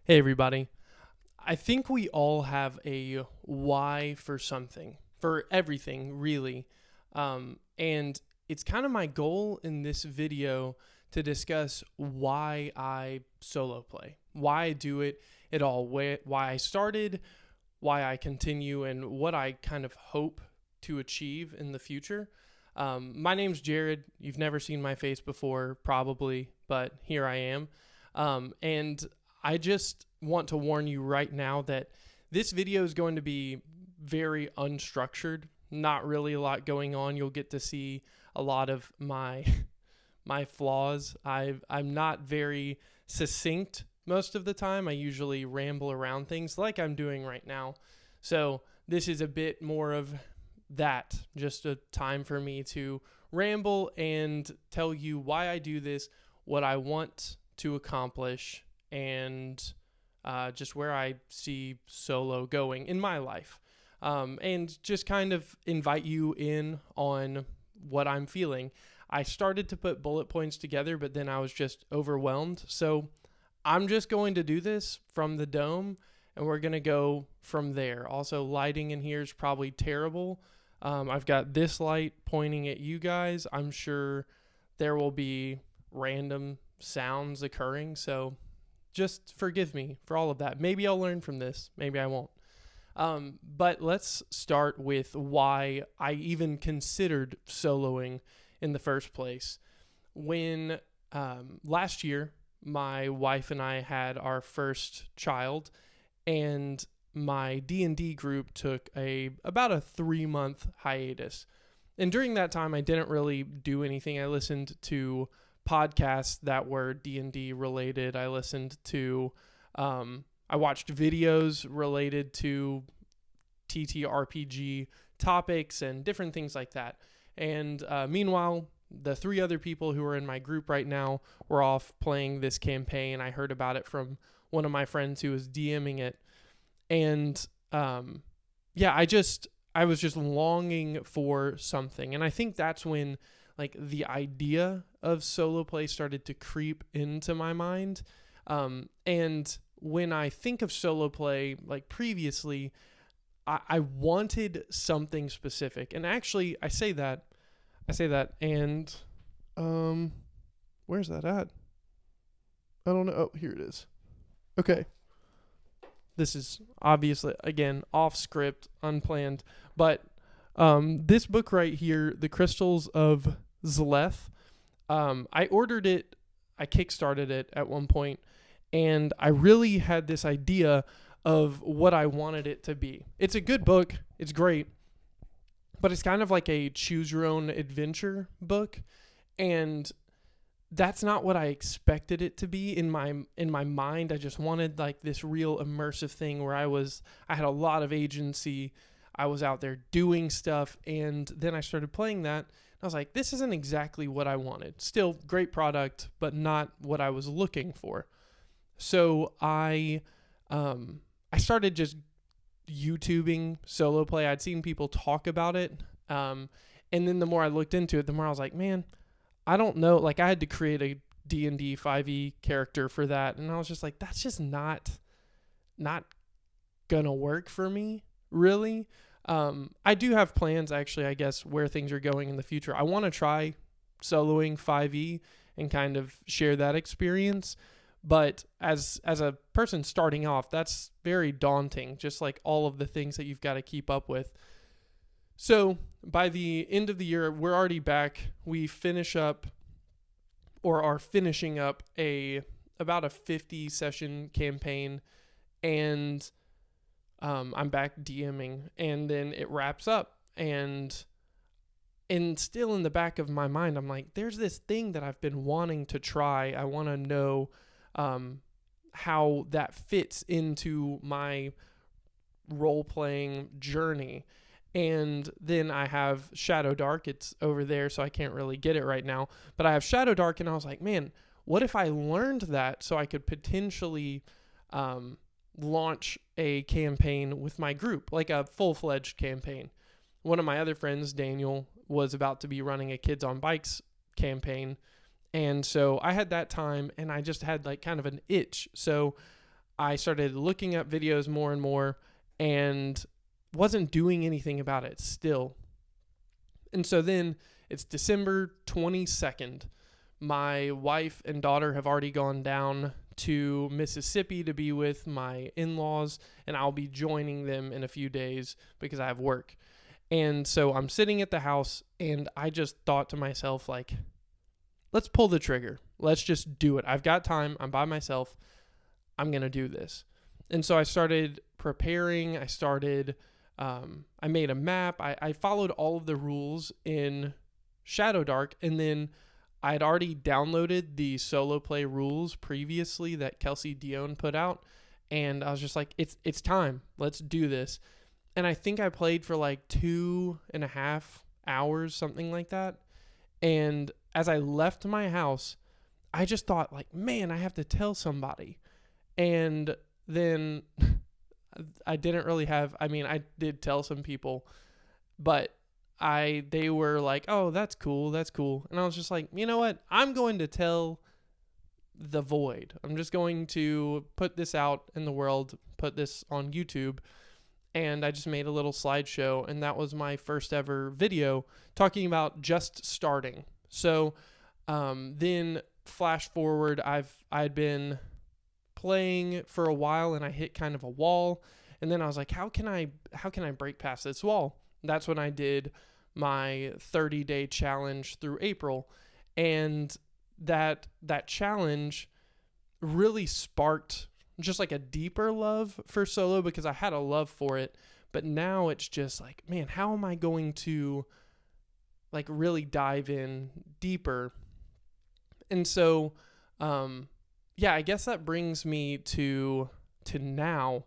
Hey, everybody. I think we all have a why for something, for everything, really. And it's kind of my goal in this video to discuss why I solo play, why I do it at all, why I started, why I continue, and what I kind of hope to achieve in the future. My name's Jared. You've never seen my face before, probably, but here I am. And I just want to warn you right now that this video is going to be very unstructured. Not really a lot going on. You'll get to see a lot of my my flaws. I'm not very succinct most of the time. I usually ramble around things like I'm doing right now. So this is a bit more of that, just a time for me to ramble and tell you why I do this, what I want to accomplish, and just where I see solo going in my life. And just kind of invite you in on what I'm feeling. I started to put bullet points together, but then I was just overwhelmed. So I'm just going to do this from the dome, and we're going to go from there. Also, lighting in here is probably terrible. I've got this light pointing at you guys. I'm sure there will be random sounds occurring, so just forgive me for all of that. Maybe I'll learn from this. Maybe I won't. But let's start with why I even considered soloing in the first place. When last year, my wife and I had our first child, and my D&D group took about a 3-month hiatus. And during that time, I didn't really do anything. I listened to podcasts that were D&D related. I listened to, I watched videos related to TTRPG topics and different things like that. And meanwhile, the 3 other people who are in my group right now were off playing this campaign. I heard about it from one of my friends who was DMing it. And I was just longing for something. And I think that's when like the idea of solo play started to creep into my mind. And when I think of solo play, like previously, I wanted something specific. And actually, I say that, and where's that at? I don't know. Oh, here it is. Okay. This is obviously, again, off script, unplanned, but this book right here, The Crystals of Zleth, I ordered it, I kickstarted it at one point, and I really had this idea of what I wanted it to be. It's a good book, it's great, but it's kind of like a choose your own adventure book, and that's not what I expected it to be in my mind. I just wanted like this real immersive thing where I had a lot of agency. I was out there doing stuff, and then I started playing that. And I was like, this isn't exactly what I wanted. Still great product, but not what I was looking for. So I started just YouTubing solo play. I'd seen people talk about it, and then the more I looked into it, the more I was like, man, I don't know. Like I had to create a D&D 5e character for that, and I was just like, that's just not gonna work for me, really. I do have plans, actually, I guess, where things are going in the future. I want to try soloing 5e and kind of share that experience. But as a person starting off, that's very daunting, just like all of the things that you've got to keep up with. So by the end of the year, we're already back. We finish up or are finishing up about a 50 session campaign, and I'm back DMing, and then it wraps up, and still in the back of my mind, I'm like, there's this thing that I've been wanting to try. I want to know how that fits into my role-playing journey. And then I have Shadow Dark. It's over there, so I can't really get it right now. But I have Shadow Dark, and I was like, man, what if I learned that so I could potentially launch a campaign with my group, like a full-fledged campaign. One of my other friends, Daniel, was about to be running a Kids on Bikes campaign. And so I had that time, and I just had like kind of an itch. So I started looking up videos more and more and wasn't doing anything about it still. And so then it's December 22nd. My wife and daughter have already gone down to Mississippi to be with my in-laws, and I'll be joining them in a few days because I have work. And so I'm sitting at the house, and I just thought to myself, like, let's pull the trigger. Let's just do it. I've got time. I'm by myself. I'm going to do this. And so I started preparing. I made a map. I followed all of the rules in Shadow Dark, and then I had already downloaded the solo play rules previously that Kelsey Dion put out, and I was just like, it's time. Let's do this. And I think I played for like 2.5 hours, something like that. And as I left my house, I just thought, like, man, I have to tell somebody. And then I did tell some people, but they were like, oh, that's cool. And I was just like, you know what? I'm going to tell the void. I'm just going to put this out in the world, put this on YouTube. And I just made a little slideshow, and that was my first ever video talking about just starting. So then flash forward, I'd been playing for a while, and I hit kind of a wall, and then I was like, how can I break past this wall? That's when I did my 30-day challenge through April, and that challenge really sparked just like a deeper love for solo, because I had a love for it, but now it's just like, man, how am I going to like really dive in deeper? And so I guess that brings me to now,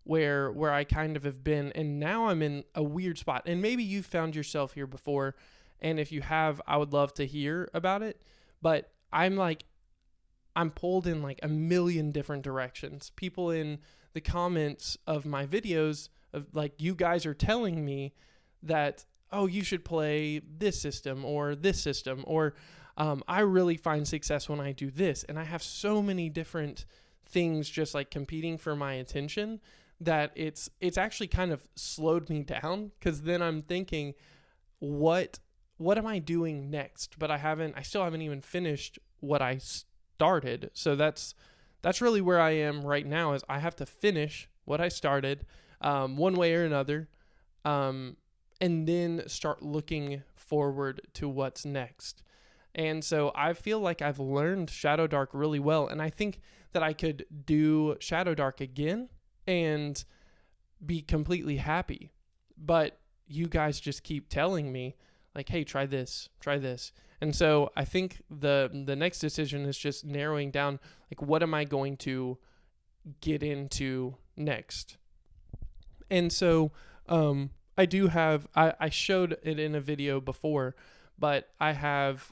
where I kind of have been, and now I'm in a weird spot. And maybe you've found yourself here before, and if you have, I would love to hear about it. But I'm pulled in like a million different directions. People in the comments of my videos, of like, you guys are telling me that, oh, you should play this system, or I really find success when I do this. And I have so many different things just like competing for my attention that it's actually kind of slowed me down, because then I'm thinking, what am I doing next? But I still haven't even finished what I started. So that's really where I am right now, is I have to finish what I started, one way or another, and then start looking forward to what's next. And so I feel like I've learned Shadow Dark really well, and I think that I could do Shadow Dark again and be completely happy. But you guys just keep telling me, like, hey, try this. And so I think the next decision is just narrowing down, like, what am I going to get into next? And so I do have, I showed it in a video before, but I have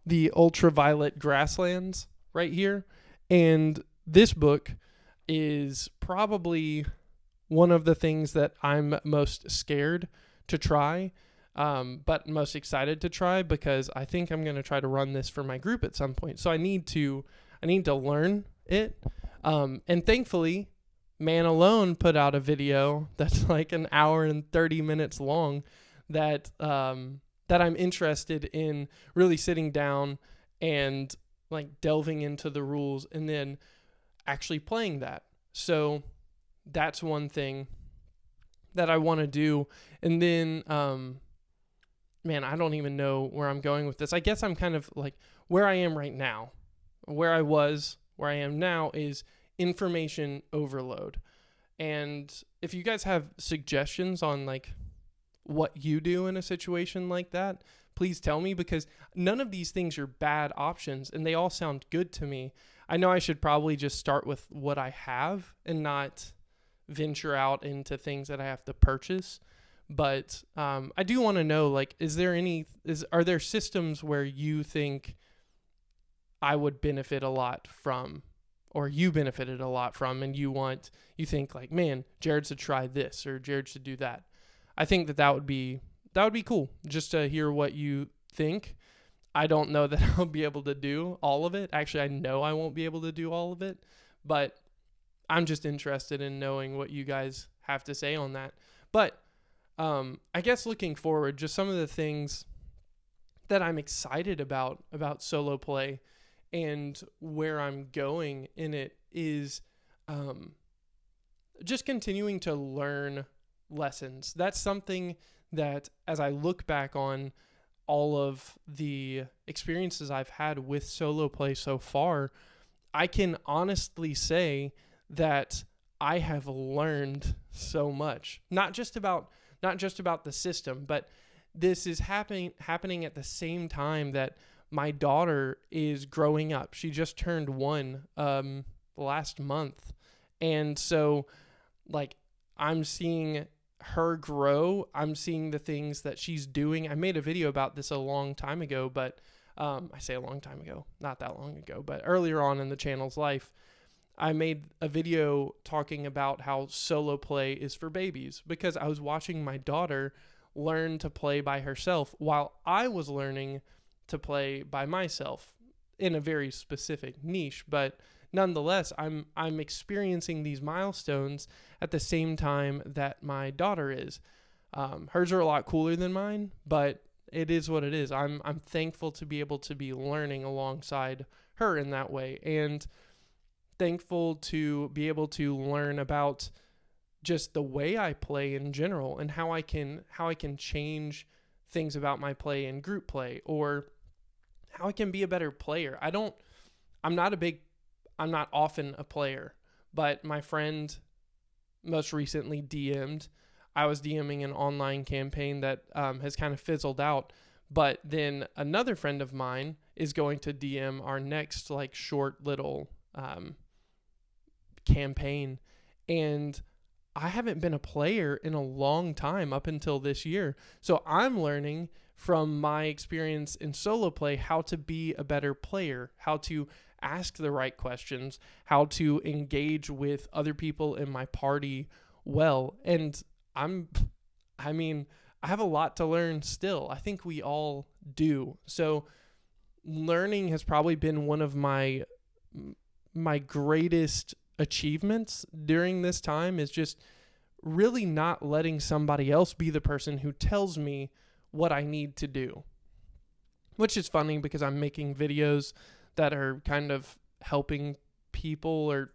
the Ultraviolet Grasslands right here. And this book is probably one of the things that I'm most scared to try, but most excited to try, because I think I'm going to try to run this for my group at some point. So I need to learn it. And thankfully, Man Alone put out a video that's like an hour and 30 minutes long that I'm interested in really sitting down and like delving into the rules and then actually playing that. So that's one thing that I want to do. And then, I don't even know where I'm going with this. I guess I'm kind of like where I am right now. Where I am now is information overload. And if you guys have suggestions on like what you do in a situation like that, please tell me, because none of these things are bad options and they all sound good to me. I know I should probably just start with what I have and not venture out into things that I have to purchase. But I do want to know, like, are there systems where you think I would benefit a lot from, or you benefited a lot from, and you think like, man, Jared should try this, or Jared should do that? I think that would be cool just to hear what you think. I don't know that I'll be able to do all of it. Actually, I know I won't be able to do all of it, but I'm just interested in knowing what you guys have to say on that. But I guess looking forward, just some of the things that I'm excited about solo play and where I'm going in it is just continuing to learn lessons. That's something that, as I look back on all of the experiences I've had with solo play so far, I can honestly say that I have learned so much. Not just about the system, but this is happening at the same time that my daughter is growing up. She just turned 1 last month. And so like I'm seeing her grow. I'm seeing the things that she's doing. I made a video about this a long time ago, but I say a long time ago, not that long ago, but earlier on in the channel's life, I made a video talking about how solo play is for babies because I was watching my daughter learn to play by herself while I was learning to play by myself in a very specific niche. But nonetheless, I'm experiencing these milestones at the same time that my daughter is. Hers are a lot cooler than mine, but it is what it is. I'm thankful to be able to be learning alongside her in that way, and thankful to be able to learn about just the way I play in general and how I can change things about my play in group play, or how I can be a better player. I'm not often a player, but my friend most recently DM'd. I was DMing an online campaign that has kind of fizzled out, but then another friend of mine is going to DM our next like short little campaign, and I haven't been a player in a long time up until this year. So I'm learning from my experience in solo play how to be a better player, how to ask the right questions, how to engage with other people in my party well. And I have a lot to learn still. I think we all do. So learning has probably been one of my greatest achievements during this time, is just really not letting somebody else be the person who tells me what I need to do. Which is funny because I'm making videos that are kind of helping people, or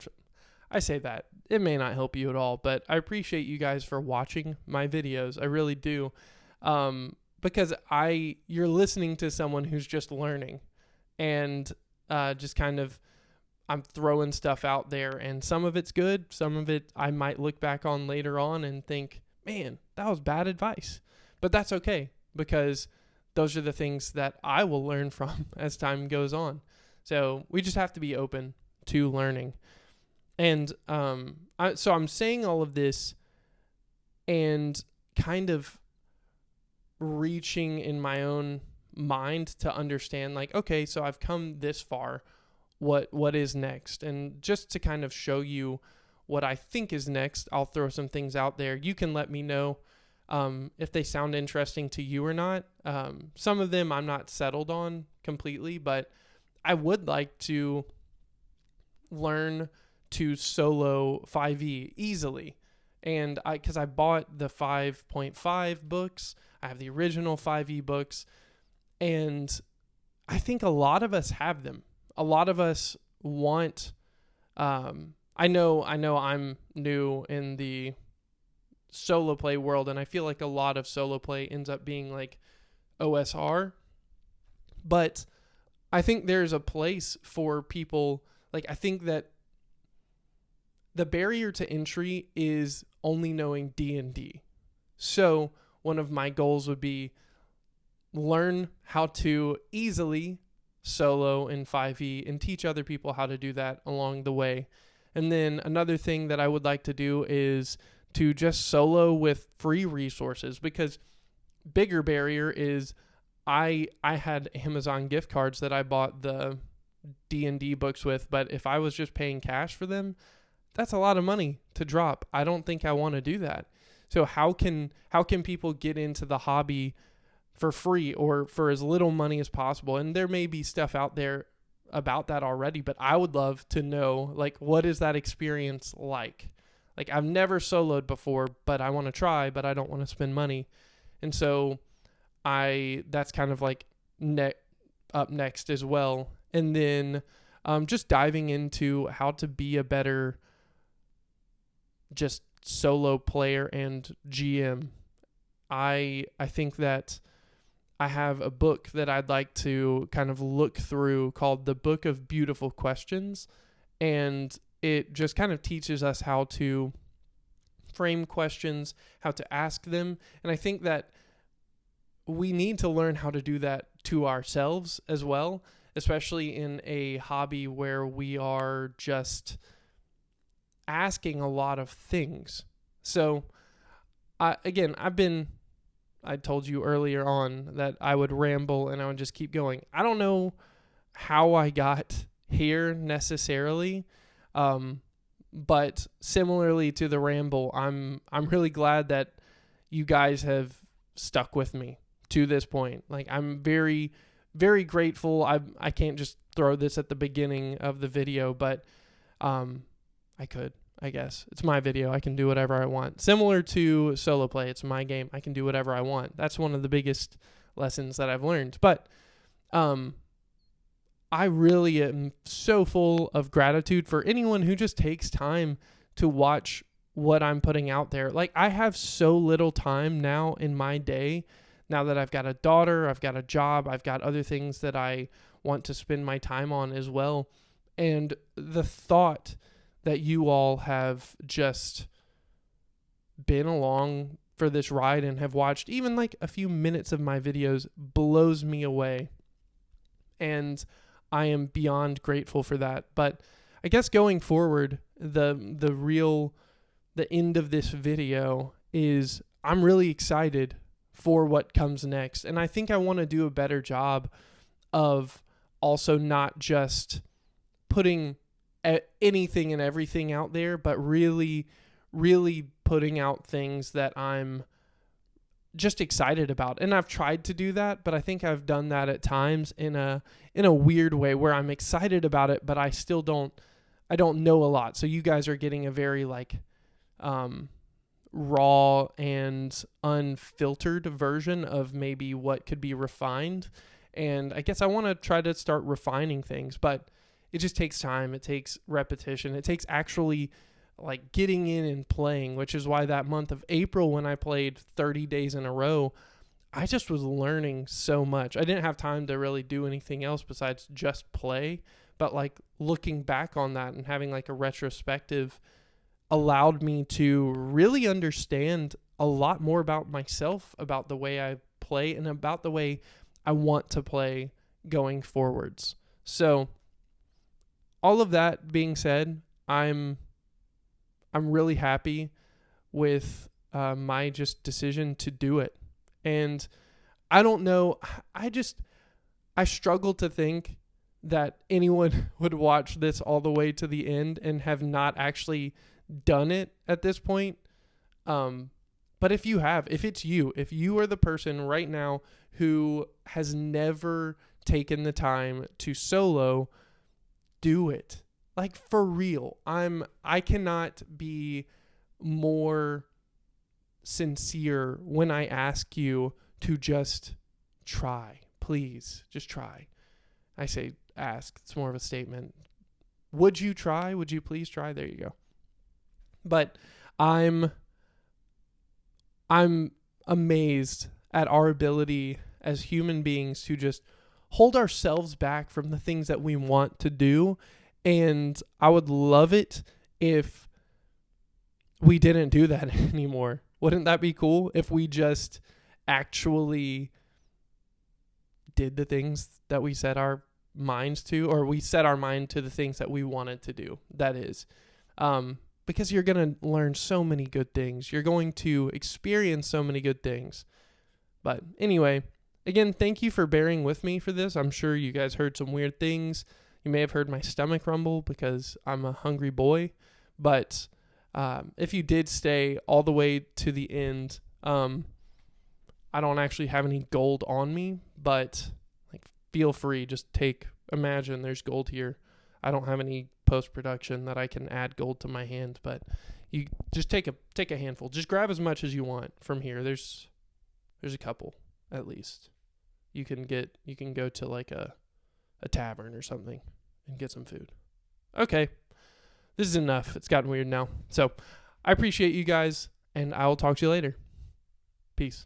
I say that it may not help you at all, but I appreciate you guys for watching my videos. I really do. Because you're listening to someone who's just learning, and just kind of, I'm throwing stuff out there, and some of it's good. Some of it I might look back on later on and think, man, that was bad advice. But that's okay, because those are the things that I will learn from as time goes on. So we just have to be open to learning. And so I'm saying all of this and kind of reaching in my own mind to understand, like, okay, so I've come this far. What is next? And just to kind of show you what I think is next, I'll throw some things out there. You can let me know if they sound interesting to you or not. Some of them I'm not settled on completely, but I would like to learn to solo 5e easily. And because I bought the 5.5 books, I have the original 5e books, and I think a lot of us have them. A lot of us want, I know I'm new in the solo play world, and I feel like a lot of solo play ends up being like OSR, but I think there's a place for people. Like, I think that the barrier to entry is only knowing D&D. So one of my goals would be learn how to easily solo in 5e and teach other people how to do that along the way. And then another thing that I would like to do is to just solo with free resources, because bigger barrier is I had Amazon gift cards that I bought the D&D books with, but if I was just paying cash for them, that's a lot of money to drop. I don't think I want to do that. So how can people get into the hobby for free or for as little money as possible? And there may be stuff out there about that already, but I would love to know, like, what is that experience like? Like, I've never soloed before, but I want to try, but I don't want to spend money. And so that's kind of like up next as well. And then just diving into how to be a better just solo player and GM. I think that I have a book that I'd like to kind of look through called The Book of Beautiful Questions. And it just kind of teaches us how to frame questions, how to ask them. And I think that we need to learn how to do that to ourselves as well, especially in a hobby where we are just asking a lot of things. So, I told you earlier on that I would ramble and I would just keep going. I don't know how I got here necessarily, but similarly to the ramble, I'm really glad that you guys have stuck with me to this point. Like, I'm very, very grateful. I can't just throw this at the beginning of the video, but I could. I guess it's my video. I can do whatever I want. Similar to solo play, it's my game. I can do whatever I want. That's one of the biggest lessons that I've learned. But I really am so full of gratitude for anyone who just takes time to watch what I'm putting out there. Like, I have so little time now in my day, now that I've got a daughter, I've got a job, I've got other things that I want to spend my time on as well. And the thought that you all have just been along for this ride and have watched even like a few minutes of my videos blows me away. And I am beyond grateful for that. But I guess going forward, the end of this video is I'm really excited for what comes next. And I think I want to do a better job of also not just putting anything and everything out there, but really, really putting out things that I'm just excited about. And I've tried to do that, but I think I've done that at times in a weird way where I'm excited about it, but I still don't know a lot. So you guys are getting a very like raw and unfiltered version of maybe what could be refined. And I guess I want to try to start refining things, but it just takes time. It takes repetition. It takes actually like getting in and playing, which is why that month of April when I played 30 days in a row, I just was learning so much. I didn't have time to really do anything else besides just play, but like looking back on that and having like a retrospective allowed me to really understand a lot more about myself, about the way I play, and about the way I want to play going forwards. So all of that being said, I'm really happy with my just decision to do it. And I don't know, I struggle to think that anyone would watch this all the way to the end and have not actually done it at this point. But if you have, if you are the person right now who has never taken the time to solo, do it. Like, for real. I cannot be more sincere when I ask you to just try. Please, just try. I say ask. It's more of a statement. Would you try? Would you please try? There you go. But I'm amazed at our ability as human beings to just hold ourselves back from the things that we want to do. And I would love it if we didn't do that anymore. Wouldn't that be cool if we just actually did the things that we set our minds to, or we set our mind to the things that we wanted to do? That is, because you're going to learn so many good things. You're going to experience so many good things. But anyway, again, thank you for bearing with me for this. I'm sure you guys heard some weird things. You may have heard my stomach rumble because I'm a hungry boy. But if you did stay all the way to the end, I don't actually have any gold on me, but like, feel free, just take imagine there's gold here. I don't have any post-production that I can add gold to my hand, but you just take a handful. Just grab as much as you want from here. There's a couple at least. You can go to like a tavern or something and get some food. Okay. This is enough. It's gotten weird now. So, I appreciate you guys, and I will talk to you later. Peace.